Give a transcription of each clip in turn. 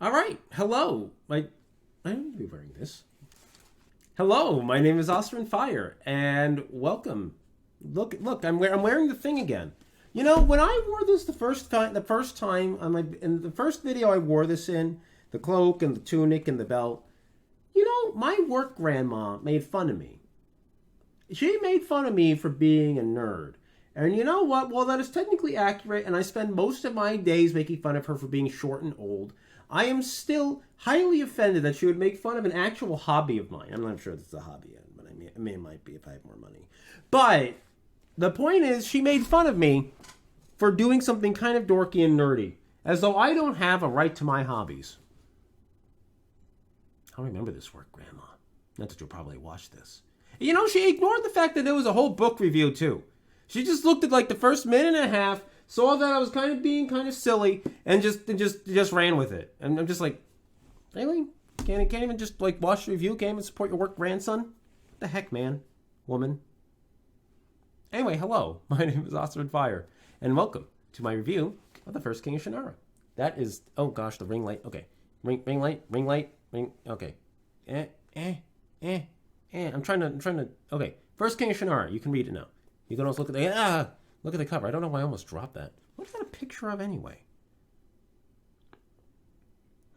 All right. Hello. I don't need to be wearing this. Hello. My name is Oscar Fire, and welcome. Look. I'm wearing the thing again. You know, when I wore this the first time in the first video I wore this in, the cloak and the tunic and the belt. You know, my work grandma made fun of me. She made fun of me for being a nerd. And you know what? Well, that is technically accurate, and I spend most of my days making fun of her for being short and old. I am still highly offended that she would make fun of an actual hobby of mine. I'm not sure that's a hobby yet, but it might be if I have more money. But the point is, she made fun of me for doing something kind of dorky and nerdy, as though I don't have a right to my hobbies. I remember this work, Grandma. Not that you'll probably watch this. You know, she ignored the fact that there was a whole book review, too. She just looked at like the first minute and a half, saw that I was kind of being kind of silly, and just ran with it. And I'm just like, really? Can't even just like watch the review? Can't even support your work grandson? What the heck, man? Woman? Anyway, hello. My name is Oscar Fire, and welcome to my review of The First King of Shannara. That is, oh gosh, the ring light. Okay. Ring light. Okay. I'm trying to, okay. First King of Shannara. You can read it now. You can also look at the cover. I don't know why I almost dropped that. What is that a picture of anyway?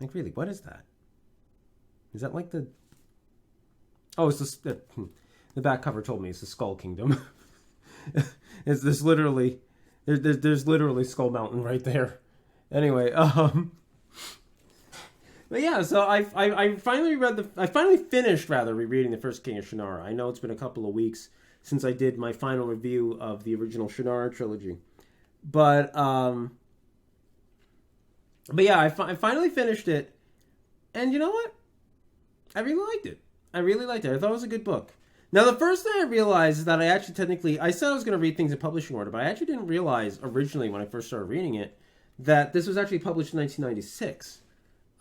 Like, really, what is that? Is that like the... Oh, it's the back cover told me it's the Skull Kingdom. It's this literally... There's literally Skull Mountain right there. Anyway, but yeah, so I finally finished rereading The First King of Shannara. I know it's been a couple of weeks since I did my final review of the original Shannara trilogy. But yeah, I finally finished it. And you know what? I really liked it. I thought it was a good book. Now, the first thing I realized is that I said I was going to read things in publishing order, but I actually didn't realize originally when I first started reading it that this was actually published in 1996.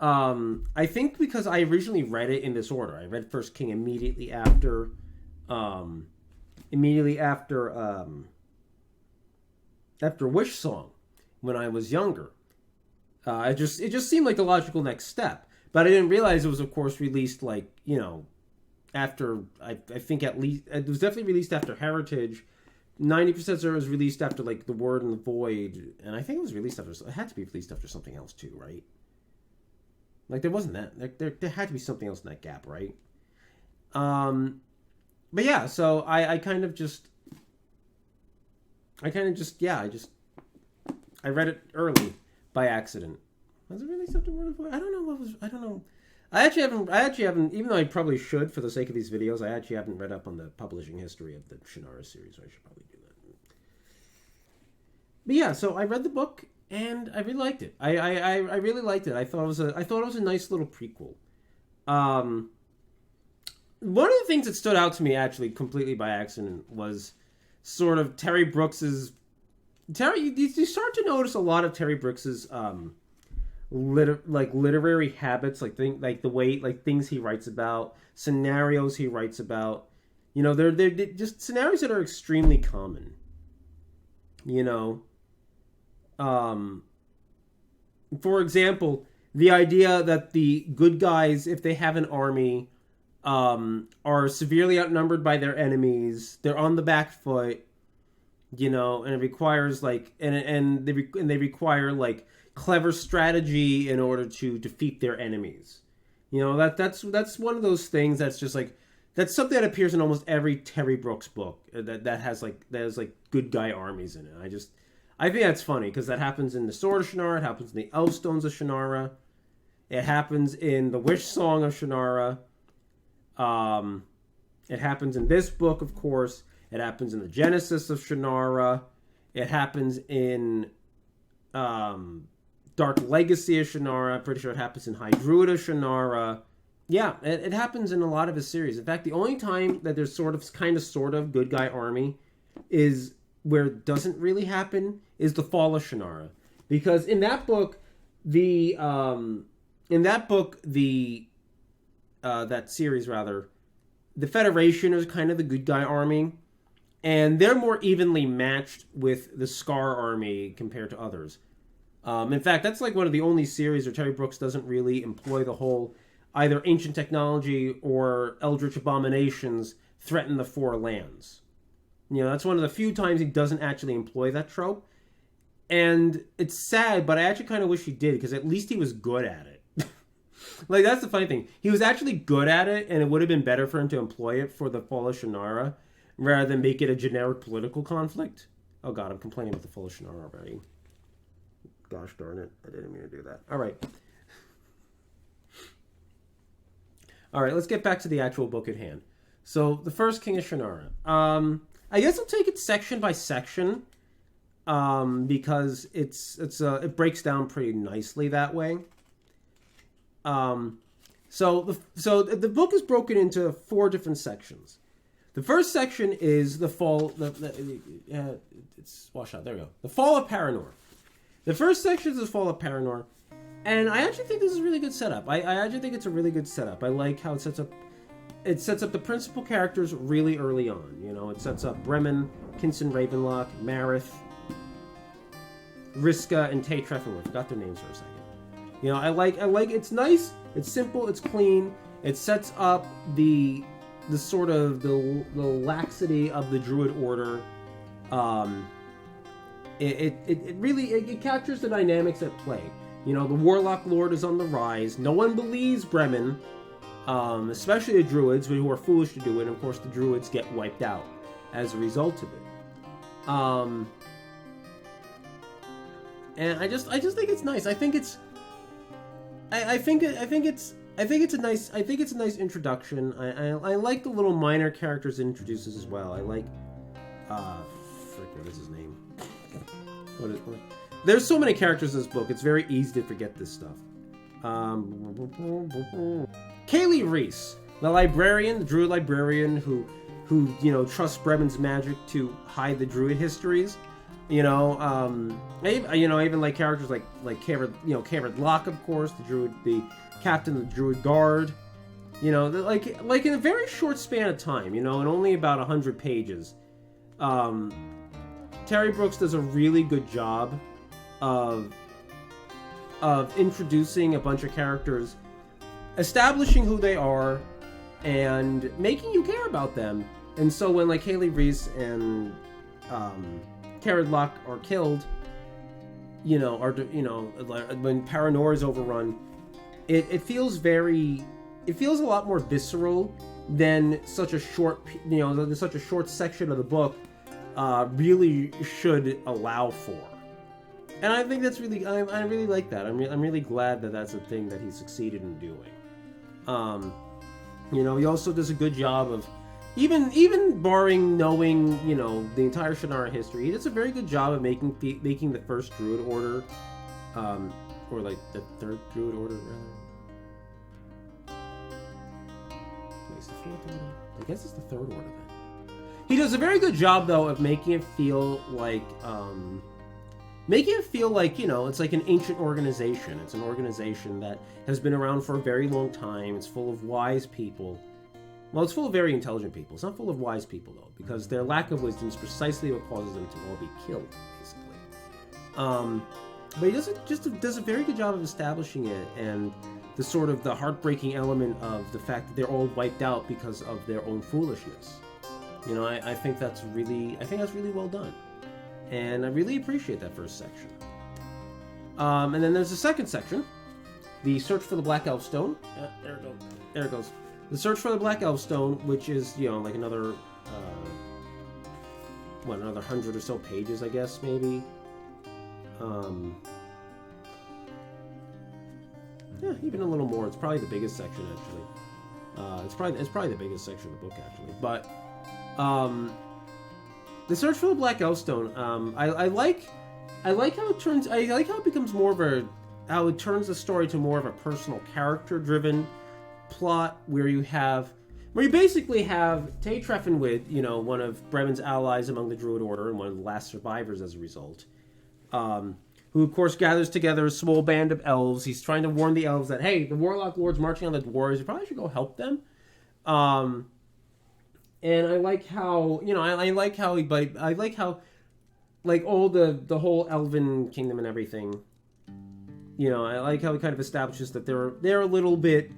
I think because I originally read it in this order. I read First King immediately after Wish Song when I was younger. It just seemed like the logical next step. But I didn't realize it was, of course, released after, I think at least, it was definitely released after Heritage. 90% sure it was released after like The Word and the Void. And I think it had to be released after something else too, right? Like there wasn't that. There had to be something else in that gap, right? But yeah, so I read it early by accident. Was it really something wonderful? I don't know. I actually haven't, even though I probably should for the sake of these videos, I actually haven't read up on the publishing history of the Shannara series, so I should probably do that. But yeah, so I read the book and I really liked it. I really liked it. I thought it was a nice little prequel. One of the things that stood out to me actually completely by accident was sort of Terry Brooks's... You start to notice a lot of Terry Brooks's literary habits, like the way, like things he writes about, scenarios he writes about. You know, they're just scenarios that are extremely common. You know, for example, the idea that the good guys, if they have an army, are severely outnumbered by their enemies. They're on the back foot, you know, and it requires like, and they require like clever strategy in order to defeat their enemies. You know, that's one of those things that's just like, that's something that appears in almost every Terry Brooks book that has good guy armies in it. I think that's funny because that happens in the Sword of Shannara, it happens in the Elfstones of Shannara, it happens in the Wish Song of Shannara. It happens in this book, of course. It happens in the Genesis of Shannara. It happens in Dark Legacy of Shannara. I'm pretty sure it happens in High Druid of Shannara. Yeah, it happens in a lot of his series. In fact, the only time that there's sort of good guy army is where it doesn't really happen is the Fall of Shannara, because in that book, that series rather, the Federation is kind of the good guy army, and they're more evenly matched with the Scar army compared to others. In fact, that's like one of the only series where Terry Brooks doesn't really employ the whole either ancient technology or eldritch abominations threaten the four lands. That's one of the few times he doesn't actually employ that trope. And it's sad, but I actually kind of wish he did, because at least he was good at it. Like, that's the funny thing. He was actually good at it, and it would have been better for him to employ it for the fall of Shannara, rather than make it a generic political conflict. Oh god, I'm complaining about the fall of Shannara already. Gosh darn it, I didn't mean to do that. Alright, let's get back to the actual book at hand. So, the first King of Shannara. I guess I'll take it section by section, because it breaks down pretty nicely that way. So the book is broken into 4 different sections. The first section is the fall. It's wash out. There we go. The fall of Paranormal. The first section is the fall of Paranormal, and I actually think this is a really good setup. I actually think it's a really good setup. I like how it sets up. It sets up the principal characters really early on. It sets up Bremen, Kinson Ravenlock, Marith, Riska, and Tay Treffenwood. Forgot their names for a second. I like it's nice, it's simple, it's clean. It sets up the sort of the laxity of the Druid Order. It really captures the dynamics at play. The Warlock Lord is on the rise. No one believes Bremen, especially the Druids, who are foolish to do it. And of course, the Druids get wiped out as a result of it. And I just think it's nice. I think it's a nice introduction. I like the little minor characters it introduces as well. I like what is his name? What? There's so many characters in this book. It's very easy to forget this stuff. Kaylee Reese, the librarian, the Druid librarian who trusts Bremen's magic to hide the Druid histories. I even like characters like Cameron Locke, of course, the captain of the Druid Guard. Like in a very short span of time, in only about 100 pages, Terry Brooks does a really good job of introducing a bunch of characters, establishing who they are, and making you care about them. And so when Kaylee Reese and Karen Locke are killed, when Paranormal is overrun, it feels a lot more visceral than such a short section of the book really should allow for. And I think that's really, I really like that. I'm really glad that that's a thing that he succeeded in doing. He also does a good job of, even barring knowing, the entire Shannara history, he does a very good job of making the first Druid Order, or the third Druid Order, rather. It's the fourth order. I guess it's the third order then. He does a very good job though of making it feel like it's like an ancient organization. It's an organization that has been around for a very long time. It's full of wise people. Well, it's full of very intelligent people. It's not full of wise people though, because their lack of wisdom is precisely what causes them to all be killed, basically. But he does a very good job of establishing it, and the sort of the heartbreaking element of the fact that they're all wiped out because of their own foolishness. I think that's really well done, and I really appreciate that first section. And then there's the second section, the search for the Black Elf Stone. There it goes. The search for the Black Elf Stone, which is like another another 100 or so pages, I guess, maybe. Yeah, even a little more. It's probably the biggest section, actually. It's probably the biggest section of the book, actually. But the search for the Black Elfstone. I like how it turns. I like how it becomes more of how it turns the story to more of a personal, character-driven plot, where you basically have Tay Treffenwood, one of Bremen's allies among the Druid Order and one of the last survivors as a result. Who, of course, gathers together a small band of elves. He's trying to warn the elves that, hey, the Warlock Lord's marching on the dwarves. You probably should go help them. And I like how, all the whole Elven kingdom and everything, I like how he kind of establishes that they're a little bit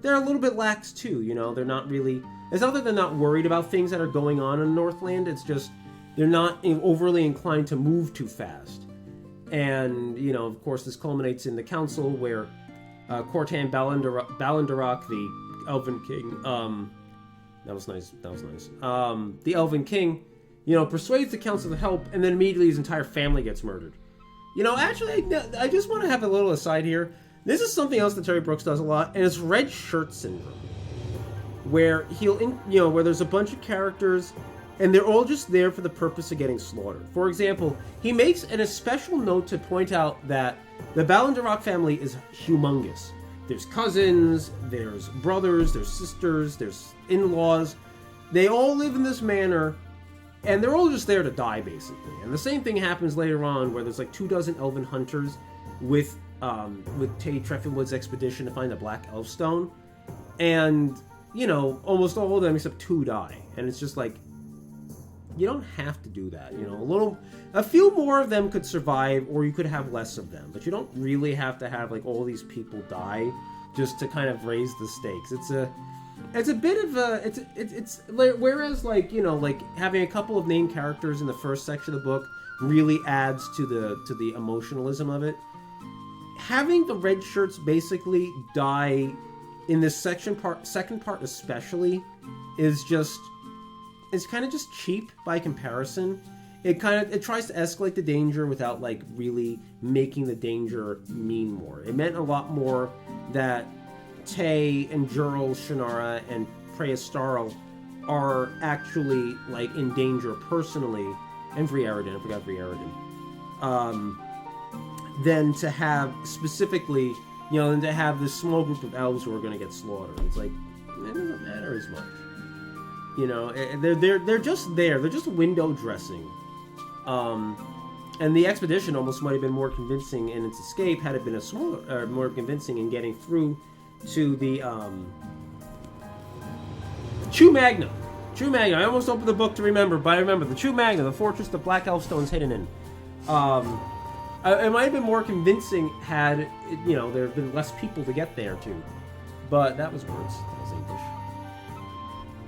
lax too. They're not really. It's not that they're not worried about things that are going on in Northland. It's just they're not overly inclined to move too fast. And of course, this culminates in the council where Cortan Balandarak, the Elven King, that was nice. The Elven King, persuades the council to help, and then immediately his entire family gets murdered. Actually, I just want to have a little aside here. This is something else that Terry Brooks does a lot, and it's red shirt syndrome, where where there's a bunch of characters, and they're all just there for the purpose of getting slaughtered. For example, he makes a special note to point out that the Balandarak family is humongous. There's cousins, there's brothers, there's sisters, there's in-laws. They all live in this manor, and they're all just there to die, basically. And the same thing happens later on, where there's like 24 elven hunters with Tay Treffinwood's expedition to find the Black Elf Stone. And, almost all of them except 2 die. And it's just like, you don't have to do that. A few more of them could survive, or you could have less of them. But you don't really have to have like all these people die just to kind of raise the stakes. It's a bit of a it's whereas like having a couple of named characters in the first section of the book really adds to the emotionalism of it. Having the red shirts basically die in this second part especially is kind of just cheap by comparison. It tries to escalate the danger without like really making the danger mean more. It meant a lot more that Tay and Jurl, Shannara, and Preastarl are actually like in danger personally, and Vriaridin, I forgot Vriaridin. Than to have specifically, than to have this small group of elves who are going to get slaughtered. It's like it doesn't matter as much. They're just there. They're just window dressing. And the expedition almost might have been more convincing in its escape had it been more convincing in getting through to the Chew Magna. I almost opened the book to remember, but I remember the Chew Magna, the fortress the Black Elf Stone's hidden in. It might have been more convincing had there have been less people to get there to. But that was words. That was English.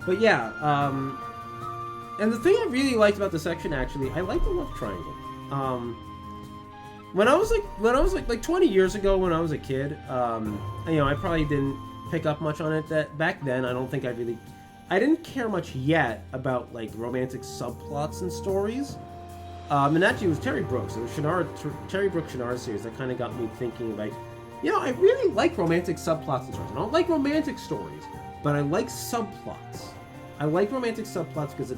But yeah, and the thing I really liked about the section, actually, I like the love triangle. When I was like 20 years ago, when I was a kid, I probably didn't pick up much on it. That back then, I don't think I didn't care much yet about like romantic subplots and stories. And actually, it was Terry Brooks. It was Terry Brooks' Shannara series that kind of got me thinking, like, I really like romantic subplots and stories. I don't like romantic stories, but I like subplots. I like romantic subplots because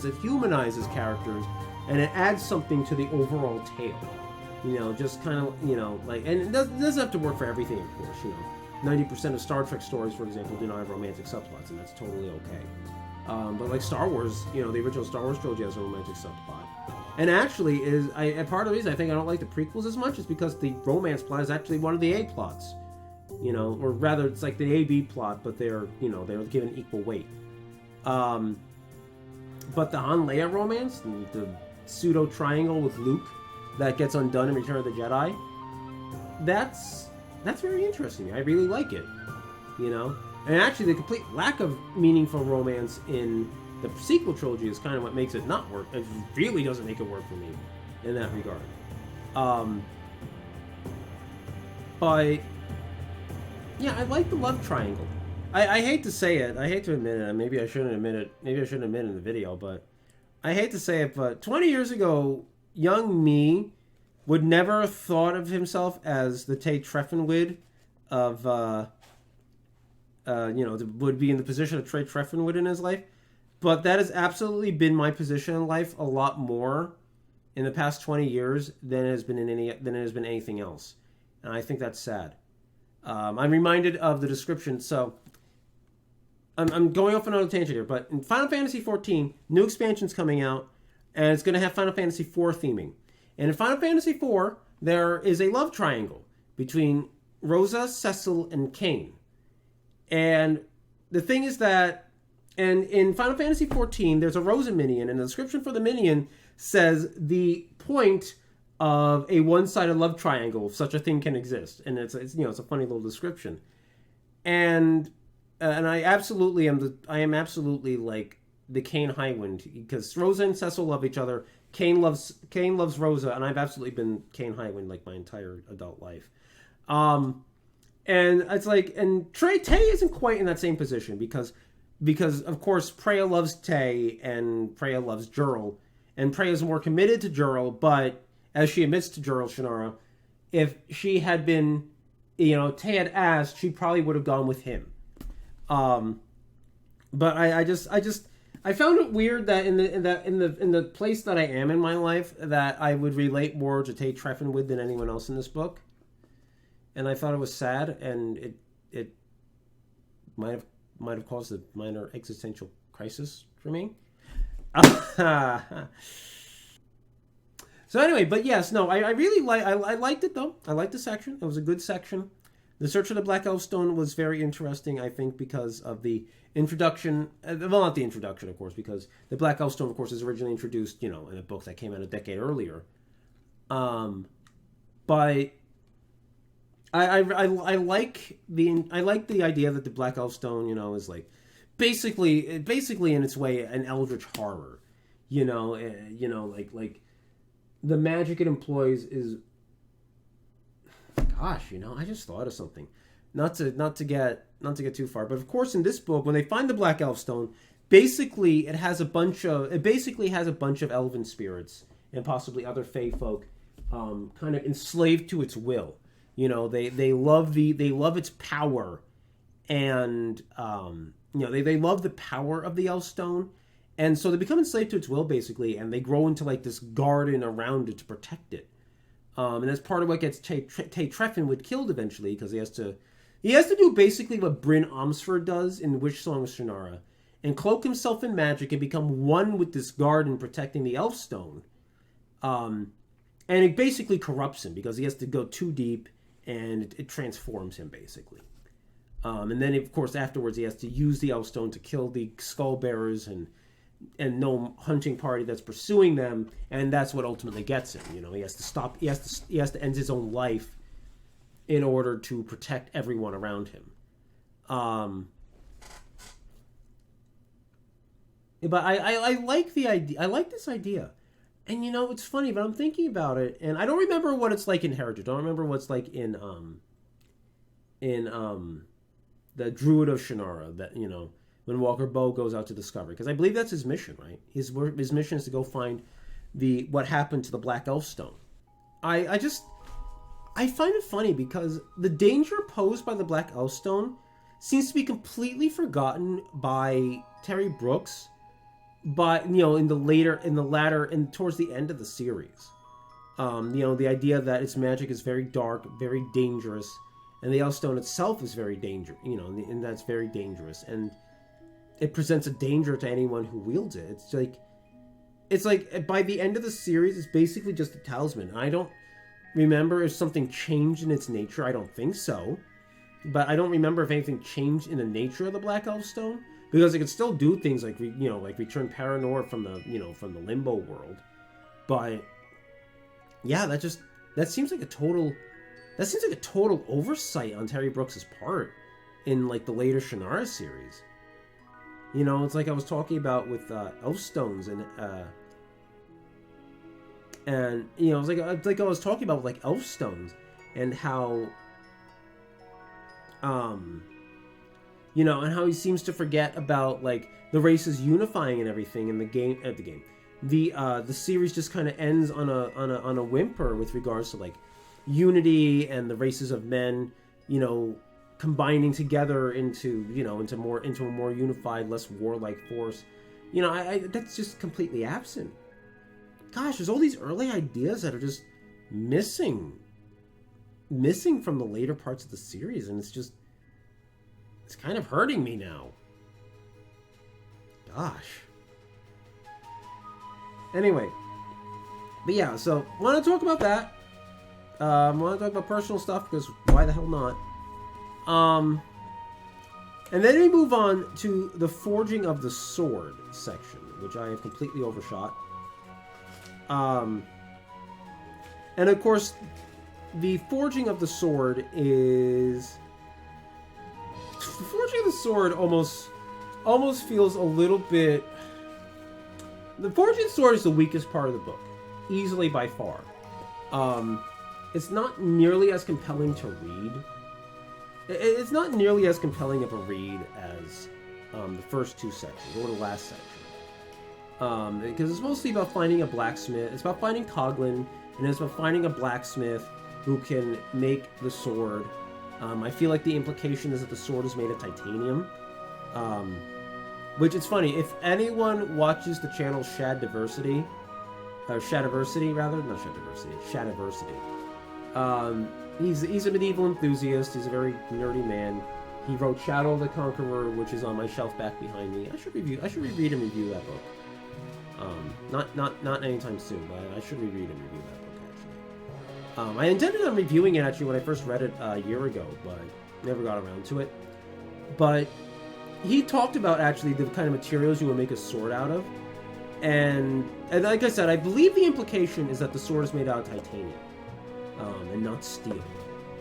it humanizes characters and it adds something to the overall tale. Just kind of, like, and it doesn't have to work for everything, of course. 90% of Star Trek stories, for example, do not have romantic subplots, and that's totally okay. But like Star Wars, the original Star Wars trilogy has a romantic subplot. And actually, part of the reason I think I don't like the prequels as much is because the romance plot is actually one of the A plots. Or rather, it's like the A-B plot, but they're given equal weight. But the Han Leia romance, the pseudo triangle with Luke that gets undone in Return of the Jedi, that's very interesting. I really like it. And actually, the complete lack of meaningful romance in the sequel trilogy is kind of what makes it not work. It really doesn't make it work for me in that regard. But yeah, I like the love triangle. I hate to say it. I hate to admit it. Maybe I shouldn't admit it. Maybe I shouldn't admit it in the video, but I hate to say it. But 20 years ago, young me would never have thought of himself as the Tay Treffinwood of, would be in the position of Tay Treffinwood in his life. But that has absolutely been my position in life a lot more in the past 20 years than it has been anything else. And I think that's sad. I'm reminded of the description. So I'm going off on another tangent here, but in Final Fantasy XIV, new expansion's coming out, and it's going to have Final Fantasy IV theming. And in Final Fantasy IV, there is a love triangle between Rosa, Cecil, and Kain. And the thing is that, and in Final Fantasy XIV, there's a Rosa minion, and the description for the minion says the point of a one-sided love triangle, if such a thing can exist. And it's it's a funny little description. And I absolutely am absolutely like the Cain Highwind, because Rosa and Cecil love each other. Cain loves Rosa, and I've absolutely been Cain Highwind like my entire adult life. And it's like, and Tay isn't quite in that same position because of course Preya loves Tay and Preya loves Jurl, and Preya is more committed to Jurl, but as she admits to Jurl, Shannara, if she had been, Tay had asked, she probably would have gone with him. But I found it weird that in the place that I am in my life, that I would relate more to Tay Treffinwood than anyone else in this book, and I thought it was sad, and it might have caused a minor existential crisis for me. So anyway, but yes, no, I really I liked it though. I liked the section. It was a good section. The Search for the Black Elfstone was very interesting, I think, because of the introduction. Well, not the introduction, of course, because the Black Elfstone, of course, is originally introduced, in a book that came out a decade earlier. But I like the idea that the Black Elfstone, is like basically in its way an eldritch horror. Like the magic it employs is. Gosh, I just thought of something. Not to get too far, but of course in this book, when they find the Black Elfstone, basically it has a bunch of elven spirits and possibly other fae folk, kind of enslaved to its will. They love its power, and they love the power of the Elfstone, and so they become enslaved to its will basically, and they grow into like this garden around it to protect it. And that's part of what gets Tay Treffinwood killed eventually, because he has to do basically what Bryn Omsford does in Witch Song of Shannara, and cloak himself in magic and become one with this garden protecting the Elfstone. And it basically corrupts him because he has to go too deep, and it transforms him basically. And then of course afterwards he has to use the Elfstone to kill the Skullbearers and gnome hunting party that's pursuing them, and that's what ultimately gets him. He has to stop. He has to end his own life in order to protect everyone around him. But I like the idea. I like this idea, and it's funny. But I'm thinking about it, and I don't remember what it's like in Heritage. I don't remember what's like in the Druid of Shannara. That when Walker Bow goes out to discover, because I believe that's his mission, right? His mission is to go find what happened to the Black Elfstone. I find it funny because the danger posed by the Black Elfstone seems to be completely forgotten by Terry Brooks, but towards the end of the series. The idea that its magic is very dark, very dangerous, and the Elfstone itself is very dangerous. And that's very dangerous, and it presents a danger to anyone who wields it. It's like by the end of the series, it's basically just a talisman. I don't remember if something changed in its nature. I don't think so, but I don't remember if anything changed in the nature of the Black Elfstone, because it could still do things like return Paranormal from the Limbo world. But yeah, that seems like a total oversight on Terry Brooks' part in like the later Shannara series. It's like I was talking about with Elfstones and it's like I was talking about with like Elfstones and how and how he seems to forget about like the races unifying and everything in the series just kind of ends on a whimper with regards to like unity and the races of men combining together into a more unified, less warlike force. That's just completely absent. Gosh, there's all these early ideas that are just missing from the later parts of the series, and it's kind of hurting me now. Gosh. Anyway, but yeah, so want to talk about that. Want to talk about personal stuff, because why the hell not? And then we move on to the Forging of the Sword section, which I have completely overshot. And of course, the forging of the sword is... The forging of the sword almost feels a little bit... The forging of the sword is the weakest part of the book. Easily by far. It's not nearly as compelling to read. It's not nearly as compelling of a read as the first two sections, or the last section. Because it's mostly about finding a blacksmith. It's about finding Coglin, and it's about finding a blacksmith who can make the sword. I feel like the implication is that the sword is made of titanium. Which is funny. If anyone watches the channel Shadiversity, rather, not Shadiversity. He's a medieval enthusiast. He's a very nerdy man. He wrote Shadow of the Conqueror, which is on my shelf back behind me. I should reread and review that book. Not anytime soon, but I should reread and review that book actually. I intended on reviewing it actually when I first read it a year ago, but never got around to it. But he talked about actually the kind of materials you would make a sword out of, and like I said, I believe the implication is that the sword is made out of titanium, and not steel,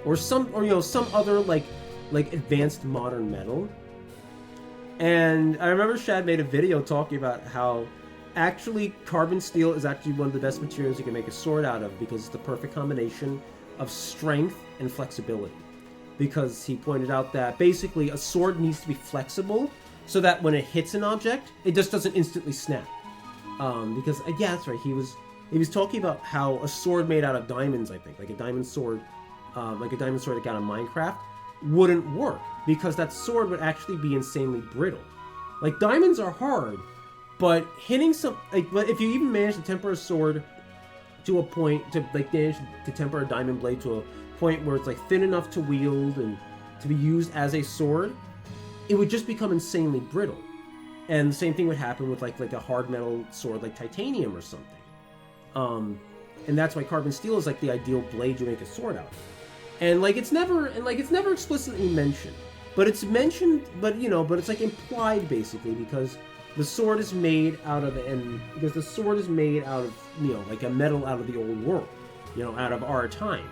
or some other like advanced modern metal. And I remember Shad made a video talking about how actually carbon steel is actually one of the best materials you can make a sword out of because it's the perfect combination of strength and flexibility. Because he pointed out that basically a sword needs to be flexible so that when it hits an object, it just doesn't instantly snap. Because yeah, that's right. He was talking about how a sword made out of diamonds, I think, like a diamond sword that got in Minecraft, wouldn't work because that sword would actually be insanely brittle. Like diamonds are hard, but hitting but if you even manage to temper a sword to a point manage to temper a diamond blade to a point where it's like thin enough to wield and to be used as a sword, it would just become insanely brittle. And the same thing would happen with like a hard metal sword like titanium or something. And that's why carbon steel is like the ideal blade you make a sword out of. And it's never explicitly mentioned, but it's mentioned, but it's like implied basically because the sword is made out of like a metal out of the old world, out of our time.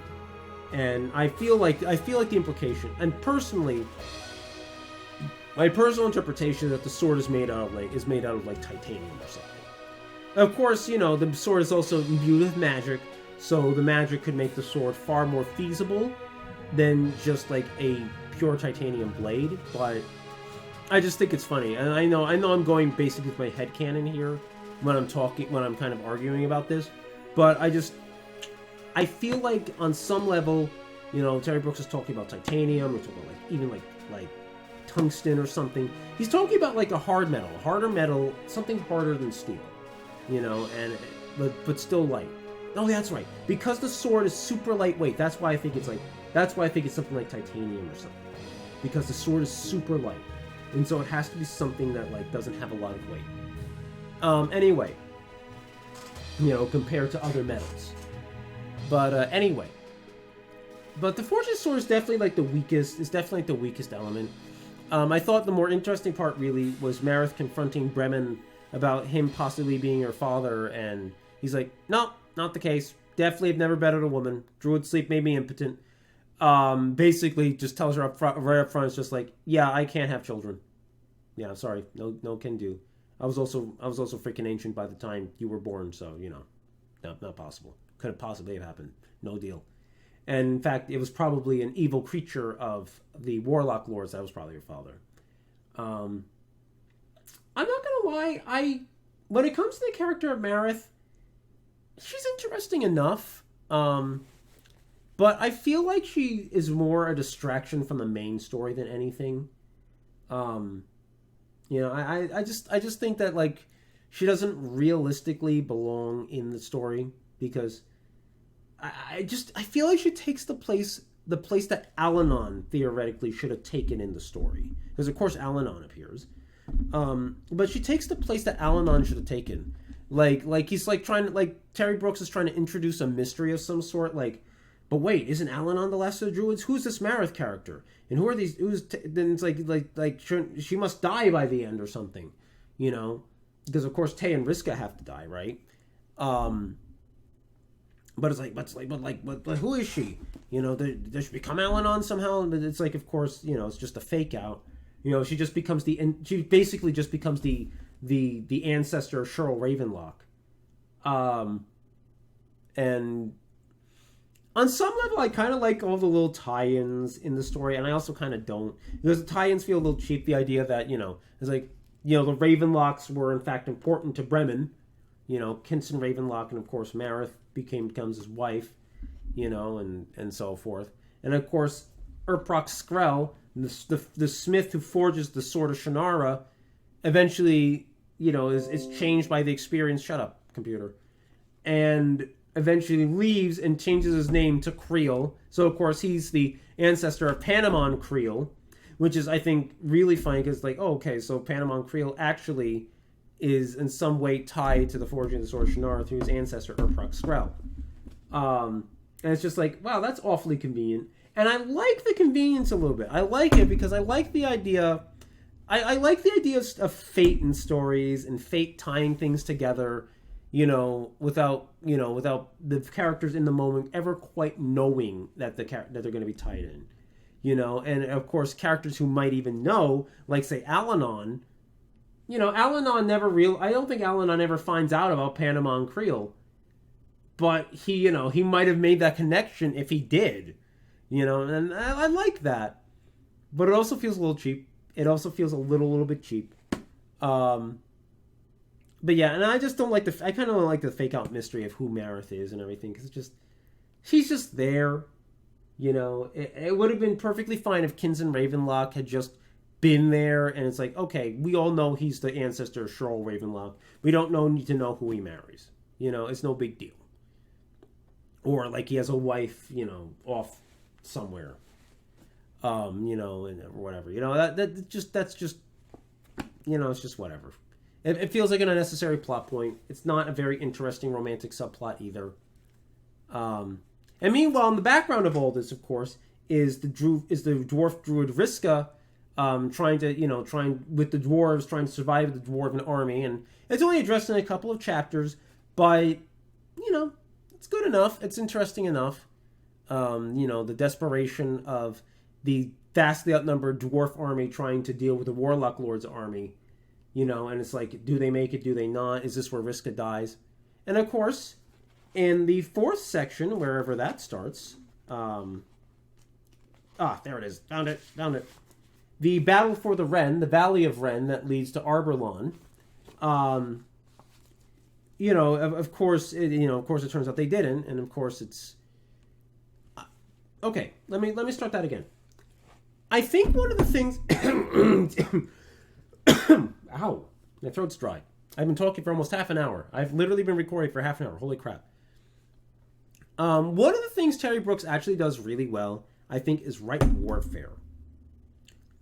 And I feel like the implication, and personally, my personal interpretation is that the sword is made out of titanium or something. Of course, the sword is also imbued with magic, so the magic could make the sword far more feasible than just like a pure titanium blade. But I just think it's funny, and I know I'm going basically with my headcanon here when I'm kind of arguing about this, but I feel like on some level, Terry Brooks is talking about titanium, or talking about even like tungsten or something. He's talking about like a harder metal, something harder than steel, but still light. Oh, that's right. Because the sword is super lightweight. That's why I think it's something like titanium or something. Because the sword is super light, and so it has to be something that doesn't have a lot of weight. Anyway, compared to other metals. But anyway, but the forged sword is definitely the weakest. It's definitely the weakest element. I thought the more interesting part really was Marith confronting Bremen about him possibly being her father, and he's like, "No, not the case. Definitely have never bettered a woman. Druid sleep made me impotent." Basically, just tells her right up front. It's just like, "Yeah, I can't have children. Yeah, I'm sorry. No can do. I was also freaking ancient by the time you were born, so not possible. Couldn't possibly have happened. No deal." And in fact, it was probably an evil creature of the Warlock Lords that was probably her father. I'm not gonna lie, when it comes to the character of Marith, she's interesting enough. But I feel like she is more a distraction from the main story than anything. I just think that she doesn't realistically belong in the story because I feel like she takes the place that Al-Anon theoretically should have taken in the story, because of course Al-Anon appears, but she takes the place that Al-Anon should have taken. He's trying to Terry Brooks is trying to introduce a mystery of some sort. But wait, isn't Al-Anon the last of the Druids? Who's this Marith character? And who are these? Then it's she must die by the end or something, because of course Tay and Riska have to die, right? But it's like, but who is she? You know, does she become Al-Anon somehow? But it's like, of course, you know, it's just a fake out. You know, she basically just becomes the ancestor of Cheryl Ravenlock. And on some level, I kind of like all the little tie-ins in the story, and I also kind of don't. Because the tie-ins feel a little cheap. The idea that, you know, it's like, you know, the Ravenlocks were in fact important to Bremen. You know, Kinson Ravenlock, and of course Marith becomes his wife, you know, and so forth. And of course, Urprock Skrell, the smith who forges the sword of Shannara, eventually, you know, is changed by the experience. Shut up, computer. And eventually leaves and changes his name to Creel. So of course he's the ancestor of Panemon Creel, which is, I think, really funny because, like, oh, okay, so Panemon Creel actually is in some way tied to the forging of the sword of Shannara through his ancestor Urprock Skrell. And it's just like, wow, that's awfully convenient. And I like the convenience a little bit. I like it because I like the idea. I like the idea of fate in stories and fate tying things together, you know, without the characters in the moment ever quite knowing that that they're going to be tied in, you know. And of course, characters who might even know, like say Al-Anon. You know, Al-Anon I don't think Al-Anon ever finds out about Panemon Creel. But he might have made that connection if he did. You know, and I like that. But it also feels a little cheap. It also feels a little bit cheap. But yeah, and I just don't like I kind of don't like the fake out mystery of who Marith is and everything. Because she's just there. You know, it would have been perfectly fine if Kinson Ravenlock had just been there, and it's like, okay, we all know he's the ancestor of Cheryl Ravenlock. We don't need to know who he marries. You know, it's no big deal. Or like he has a wife, you know, off somewhere. You know, and whatever. You know, that's just you know, it's just whatever. It feels like an unnecessary plot point. It's not a very interesting romantic subplot either. And meanwhile, in the background of all this, of course, is the dwarf druid Riska, trying with the dwarves, trying to survive the dwarven army. And it's only addressed in a couple of chapters, but, you know, it's good enough. It's interesting enough. You know, the desperation of the vastly outnumbered dwarf army trying to deal with the Warlock Lord's army. You know, and it's like, do they make it? Do they not? Is this where Riska dies? And of course, in the fourth section, wherever that starts, there it is. Found it. The battle for the Ren, the Valley of Ren that leads to Arborlawn. You know, of course, it turns out they didn't, and of course it's okay. Let me start that again. I think one of the things. Ow, my throat's dry. I've been talking for almost half an hour. I've literally been recording for half an hour. Holy crap. One of the things Terry Brooks actually does really well, I think, is write warfare.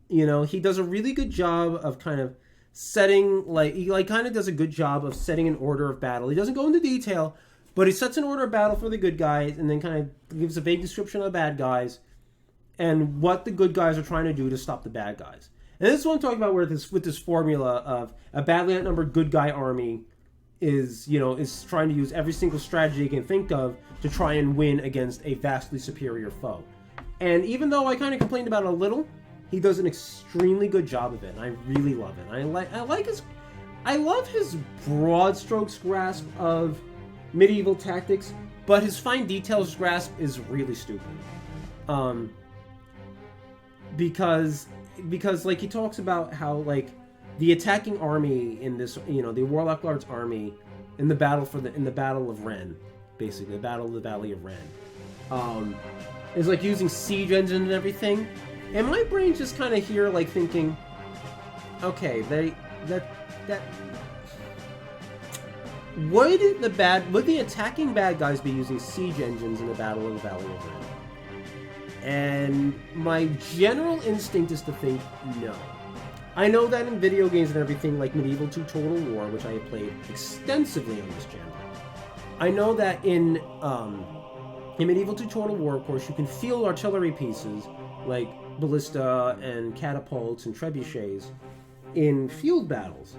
You know, he does a really good job of kind of setting, he kind of does a good job of setting an order of battle. He doesn't go into detail, but he sets an order of battle for the good guys and then kind of gives a vague description of the bad guys and what the good guys are trying to do to stop the bad guys. And this is what I'm talking about with this formula of a badly outnumbered good guy army is trying to use every single strategy it can think of to try and win against a vastly superior foe. And even though I kind of complained about it a little, he does an extremely good job of it, and I really love it. I love his broad strokes grasp of medieval tactics, but his fine details grasp is really stupid. Because like he talks about how like the attacking army in this, you know, the Warlock Lord's army in the battle of Ren, basically the battle of the Valley of Ren, is like using siege engine and everything. And my brain just kind of here like thinking, okay, would the attacking bad guys be using siege engines in the battle of the Valley of Ren? And my general instinct is to think no. I know that in video games and everything like Medieval 2 Total War, which I have played extensively on this channel, I know that in Medieval 2 Total War, of course, you can field artillery pieces like ballista and catapults and trebuchets in field battles.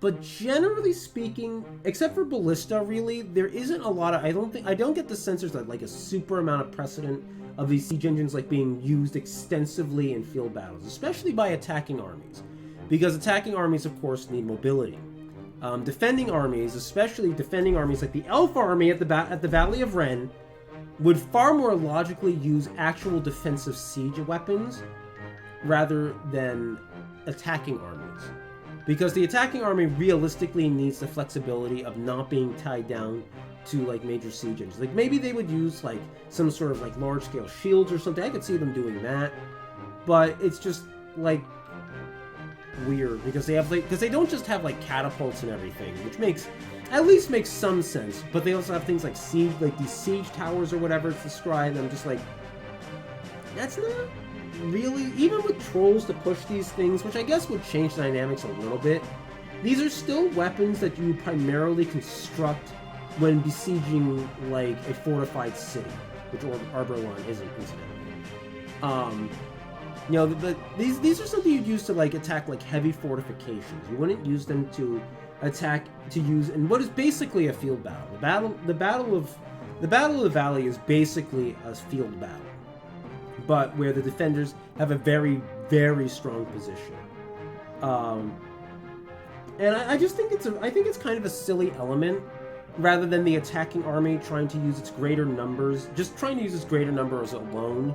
But generally speaking, except for Ballista, really, there isn't a lot of. I don't get the sense there's like a super amount of precedent of these siege engines like being used extensively in field battles, especially by attacking armies, because attacking armies, of course, need mobility. Defending armies, especially defending armies like the Elf army at the Valley of Ren, would far more logically use actual defensive siege weapons rather than attacking armies. Because the attacking army realistically needs the flexibility of not being tied down to like major siege engines. Like maybe they would use like some sort of like large scale shields or something. I could see them doing that. But it's just like weird because they don't just have like catapults and everything, which at least makes some sense. But they also have things like these siege towers or whatever it's described. I'm just like, that's not really, even with trolls to push these things, which I guess would change the dynamics a little bit, these are still weapons that you primarily construct when besieging like a fortified city, which Arborlon isn't, incidentally. These are something you'd use to like attack like heavy fortifications. You wouldn't use them to use in what is basically a field battle. The battle of the Valley is basically a field battle, but where the defenders have a very, very strong position. And I just think it's kind of a silly element, rather than the attacking army trying to use its greater numbers, just trying to use its greater numbers alone,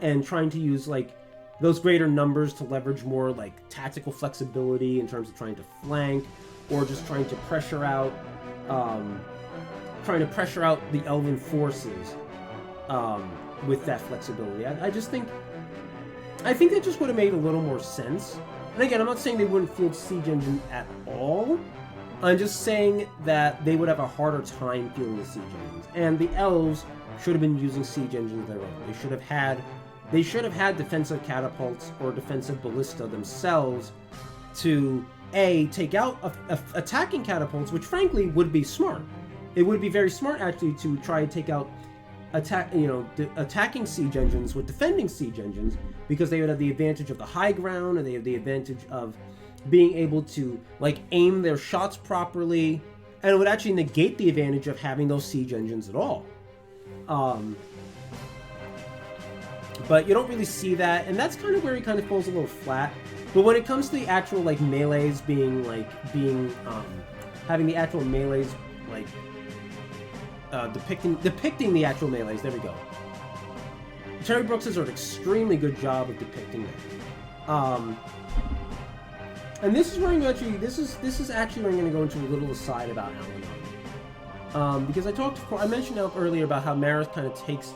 and trying to use like those greater numbers to leverage more like tactical flexibility in terms of trying to flank, or just trying to pressure out the elven forces with that flexibility. I think that just would have made a little more sense. And again, I'm not saying they wouldn't field siege engine at all. I'm just saying that they would have a harder time fielding the siege engines. And the elves should have been using siege engines of their own. They should have had defensive catapults or defensive ballista themselves to take out attacking catapults, which frankly would be smart. It would be very smart actually to try to take out attacking siege engines with defending siege engines, because they would have the advantage of the high ground, and they have the advantage of being able to like aim their shots properly, and it would actually negate the advantage of having those siege engines at all. But you don't really see that, and that's kind of where he kind of falls a little flat. But when it comes to the actual like melees having the actual melees like depicting the actual melees, there we go. Terry Brooks does an extremely good job of depicting it. And this is where I'm actually this is actually where I'm going to go into a little aside about Al-Anon. Because I mentioned earlier about how Marith kind of takes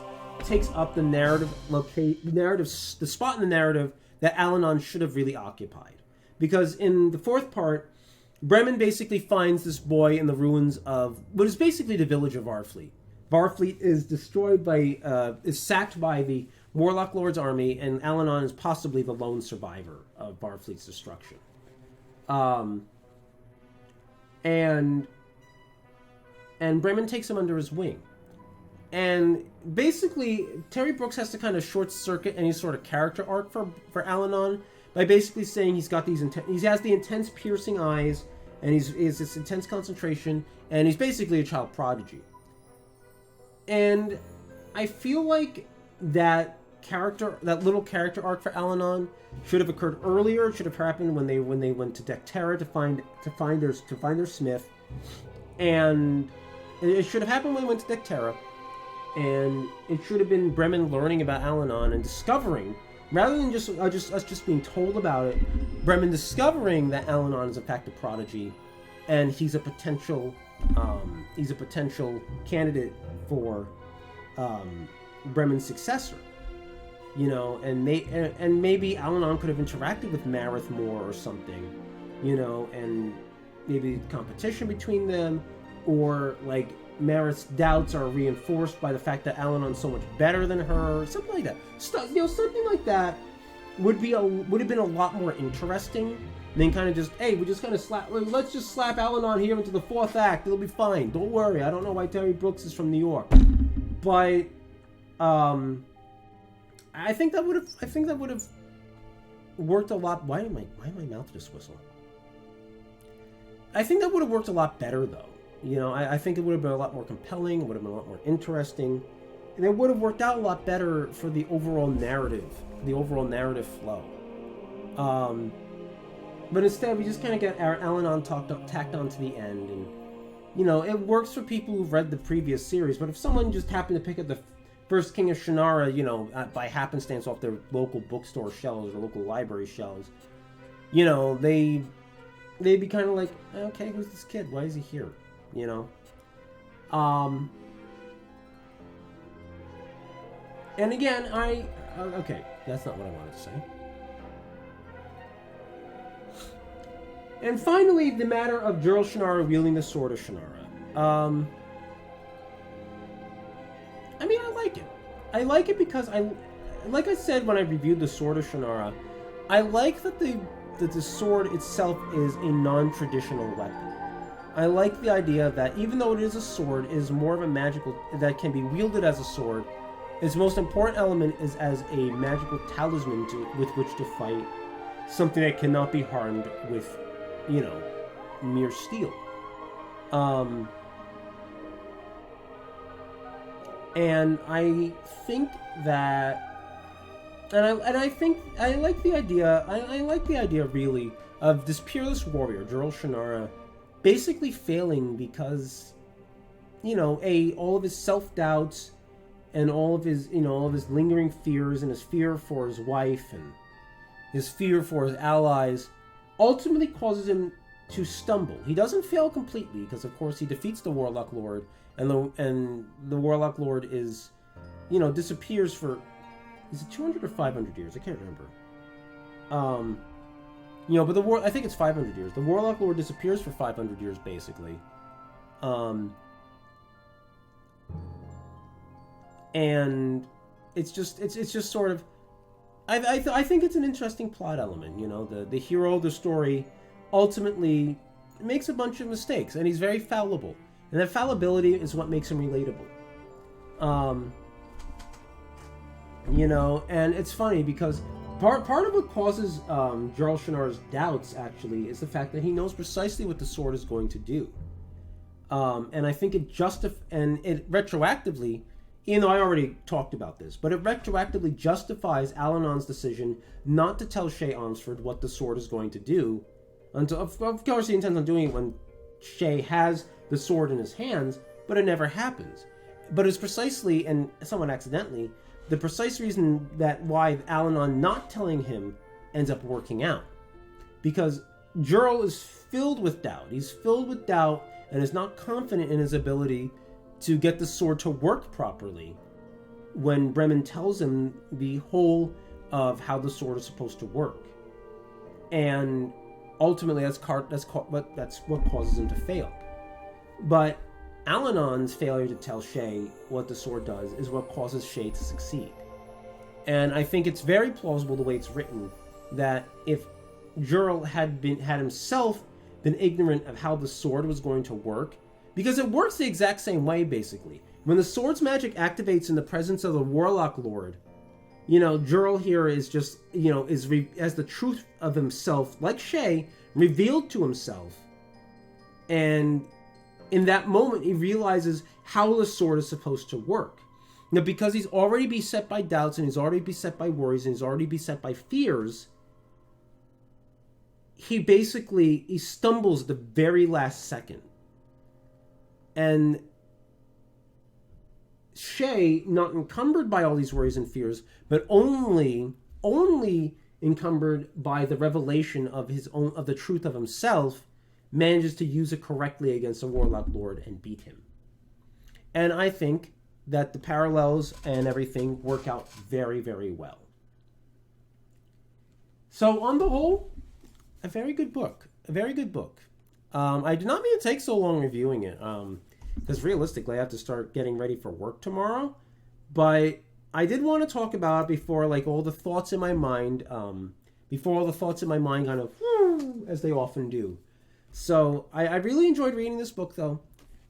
up the spot in the narrative that Al-Anon should have really occupied. Because in the fourth part, Bremen basically finds this boy in the ruins of what is basically the village of Varfleet. Varfleet is is sacked by the Warlock Lord's army, and Al-Anon is possibly the lone survivor of Varfleet's destruction. And Bremen takes him under his wing. And basically, Terry Brooks has to kind of short circuit any sort of character arc for Al-Anon by basically saying he has the intense piercing eyes, and he has this intense concentration, and he's basically a child prodigy. And I feel like that little character arc for Al-Anon should have occurred earlier. It should have happened when they went to Dectera to find their smith, and it should have happened when they went to Dectera. And it should have been Bremen learning about Al-Anon and discovering, rather than just us being told about it, Bremen discovering that Al-Anon is in fact a prodigy, and he's a potential candidate for Bremen's successor. And maybe Al-Anon could have interacted with Marith more or something, and maybe competition between them, or like Marith's doubts are reinforced by the fact that Al-Anon's so much better than her, something like that. Something like that would have been a lot more interesting than kind of just, hey, let's just slap Al-Anon here into the fourth act. It'll be fine. Don't worry. I don't know why Terry Brooks is from New York, but I think that would have worked a lot. Why am my mouth just whistle? I think that would have worked a lot better, though. You know, I think it would have been a lot more compelling. It would have been a lot more interesting, and it would have worked out a lot better for the overall narrative flow. But instead, we just kind of get our Al-Anon tacked on to the end, and you know, it works for people who've read the previous series. But if someone just happened to pick up the first King of Shannara, you know, by happenstance off their local bookstore shelves or local library shelves, you know, they'd be kind of like, okay, who's this kid? Why is he here? You know? And again, okay, that's not what I wanted to say. And finally, the matter of Gerald Shannara wielding the sword of Shannara. I mean, I like it. I like it because like I said when I reviewed the sword of Shannara, I like that the sword itself is a non-traditional weapon. I like the idea that even though it is a sword, it is more of a magical, that can be wielded as a sword. Its most important element is as a magical talisman with which to fight something that cannot be harmed with, you know, mere steel. And I think that, I think I like the idea. I like the idea really of this peerless warrior, Gerald Shannara, basically failing because, you know, all of his self-doubts and all of his lingering fears and his fear for his wife and his fear for his allies ultimately causes him to stumble. He doesn't fail completely because, of course, he defeats the Warlock Lord, and the Warlock Lord is, you know, disappears for, is it 200 or 500 years? I can't remember. You know, but I think it's 500 years. The Warlock Lord disappears for 500 years, basically. And it's just sort of, I think it's an interesting plot element. You know, the hero of the story ultimately makes a bunch of mistakes, and he's very fallible, and that fallibility is what makes him relatable. You know, and it's funny because part of what causes Gerald Shannara's doubts actually is the fact that he knows precisely what the sword is going to do, and I think it retroactively. Even though I already talked about this, but it retroactively justifies Al-Anon's decision not to tell Shay Onsford what the sword is going to do, until, of course, he intends on doing it when Shay has the sword in his hands, but it never happens. But it's precisely, and somewhat accidentally, the precise reason that why Al-Anon not telling him ends up working out. Because Gerald is filled with doubt. He's filled with doubt and is not confident in his ability to get the sword to work properly when Bremen tells him the whole of how the sword is supposed to work. And ultimately that's what causes him to fail. But Al-Anon's failure to tell Shay what the sword does is what causes Shay to succeed. And I think it's very plausible the way it's written that if Gerald had himself been ignorant of how the sword was going to work, because it works the exact same way, basically. When the sword's magic activates in the presence of the Warlock Lord, you know, Gerald here is just, you know, as the truth of himself, like Shay, revealed to himself. And in that moment, he realizes how the sword is supposed to work. Now, because he's already beset by doubts, and he's already beset by worries, and he's already beset by fears, he stumbles at the very last second. And Shay, not encumbered by all these worries and fears, but only encumbered by the revelation of the truth of himself, manages to use it correctly against the Warlock Lord and beat him. And I think that the parallels and everything work out very, very well. So on the whole, a very good book. A very good book. I did not mean to take so long reviewing it, because realistically I have to start getting ready for work tomorrow. But I did want to talk about it before, like, all the thoughts in my mind, kind of, as they often do. So I really enjoyed reading this book, though.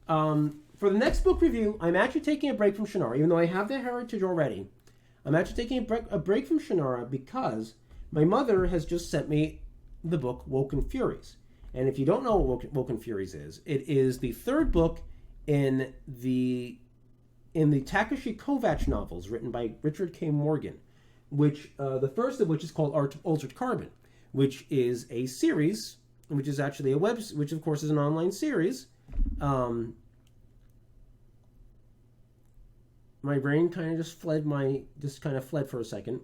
For the next book review, I'm actually taking a break from Shannara, even though I have the heritage already. I'm actually taking a break from Shannara because my mother has just sent me the book Woken Furies. And if you don't know what Woken Furies is, it is the third book in the Takeshi Kovacs novels written by Richard K. Morgan, which the first of which is called Altered Carbon, which is a series, which is actually which of course is an online series. My brain kind of just fled for a second.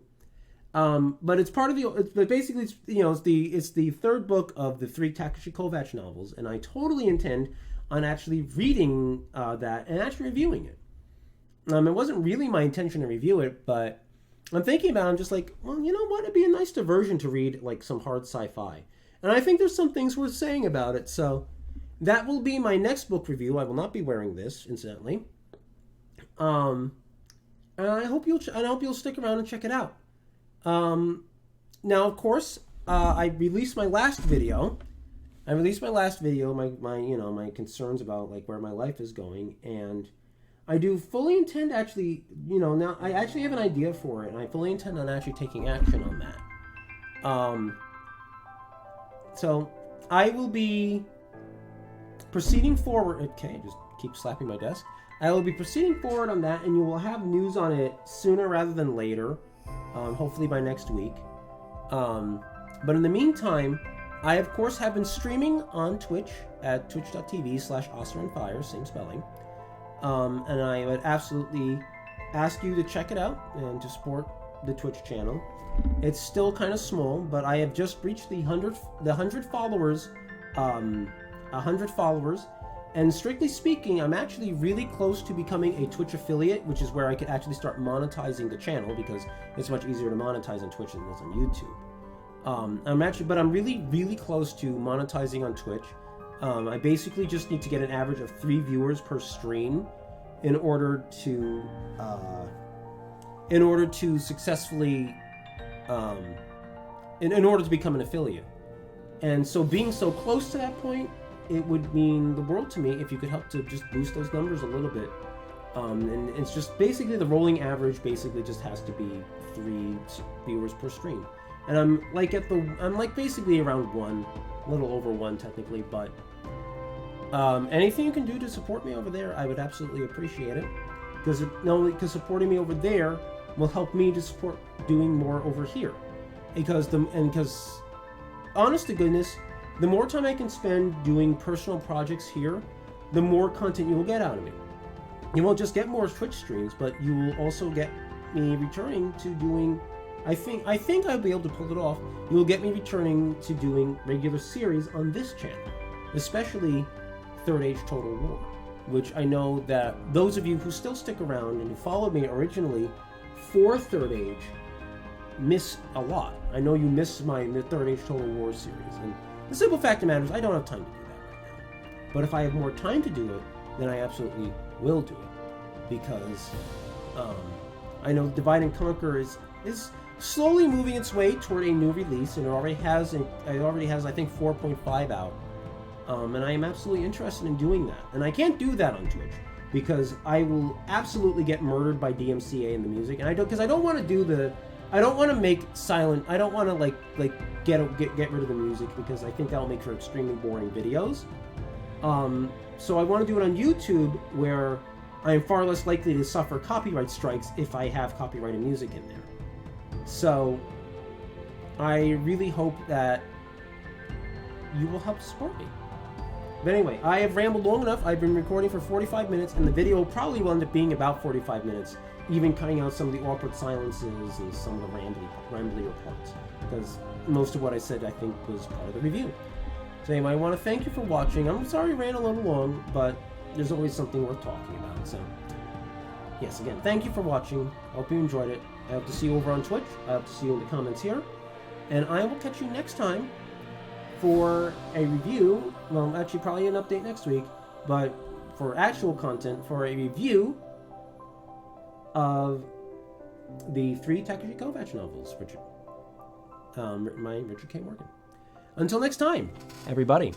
But it's part of but basically, it's the third book of the 3 Takeshi Kovacs novels, and I totally intend on actually reading that and actually reviewing it. It wasn't really my intention to review it, but I'm thinking about it, I'm just like, well, you know what? It'd be a nice diversion to read like some hard sci-fi. And I think there's some things worth saying about it, so that will be my next book review. I will not be wearing this, incidentally. And I hope you'll stick around and check it out. Now, of course, I released my last video. My concerns about like where my life is going, and I do fully intend actually, now I actually have an idea for it, and I fully intend on actually taking action on that. So I will be proceeding forward. Okay, just keep slapping my desk. I will be proceeding forward on that, and you will have news on it sooner rather than later. Hopefully by next week. But in the meantime, I of course have been streaming on Twitch at twitch.tv/OscarandFire, same spelling. And I would absolutely ask you to check it out and to support the Twitch channel. It's still kind of small, but I have just reached the 100 followers. 100 followers. And strictly speaking, I'm actually really close to becoming a Twitch affiliate, which is where I could actually start monetizing the channel, because it's much easier to monetize on Twitch than it is on YouTube. I'm really, really close to monetizing on Twitch. I basically just need to get an average of 3 viewers per stream in order to successfully, in order to become an affiliate. And so being so close to that point, it would mean the world to me if you could help to just boost those numbers a little bit. And it's just basically the rolling average basically just has to be 3 viewers per stream. And I'm like basically around 1, a little over 1 technically, but anything you can do to support me over there, I would absolutely appreciate it. Because because supporting me over there will help me to support doing more over here. Because honest to goodness, the more time I can spend doing personal projects here, the more content you will get out of me. You won't just get more Twitch streams, but you will also get me returning to doing, I think I'll be able to pull it off. You will get me returning to doing regular series on this channel, especially Third Age Total War, which I know that those of you who still stick around and who followed me originally for Third Age miss a lot. I know you miss my Third Age Total War series, and the simple fact of the matter is I don't have time to do that right now. But if I have more time to do it, then I absolutely will do it. Because I know Divide and Conquer is slowly moving its way toward a new release, and it already has I think 4.5 out. And I am absolutely interested in doing that. And I can't do that on Twitch because I will absolutely get murdered by DMCA in the music, and I don't want to make silent. I don't want to get rid of the music because I think that'll make for extremely boring videos. So I want to do it on YouTube, where I am far less likely to suffer copyright strikes if I have copyrighted music in there. So I really hope that you will help support me. But anyway, I have rambled long enough. I've been recording for 45 minutes, and the video probably will end up being about 45 minutes, even cutting out some of the awkward silences and some of the ramblier parts, because most of what I said, I think, was part of the review. So anyway, I want to thank you for watching. I'm sorry I ran a little long, but there's always something worth talking about. So, yes, again, thank you for watching. I hope you enjoyed it. I hope to see you over on Twitch. I hope to see you in the comments here. And I will catch you next time for a review. Well, actually, probably an update next week. But for actual content, for a review of the 3 Takeshi Kovacs novels, written by Richard K. Morgan. Until next time, everybody.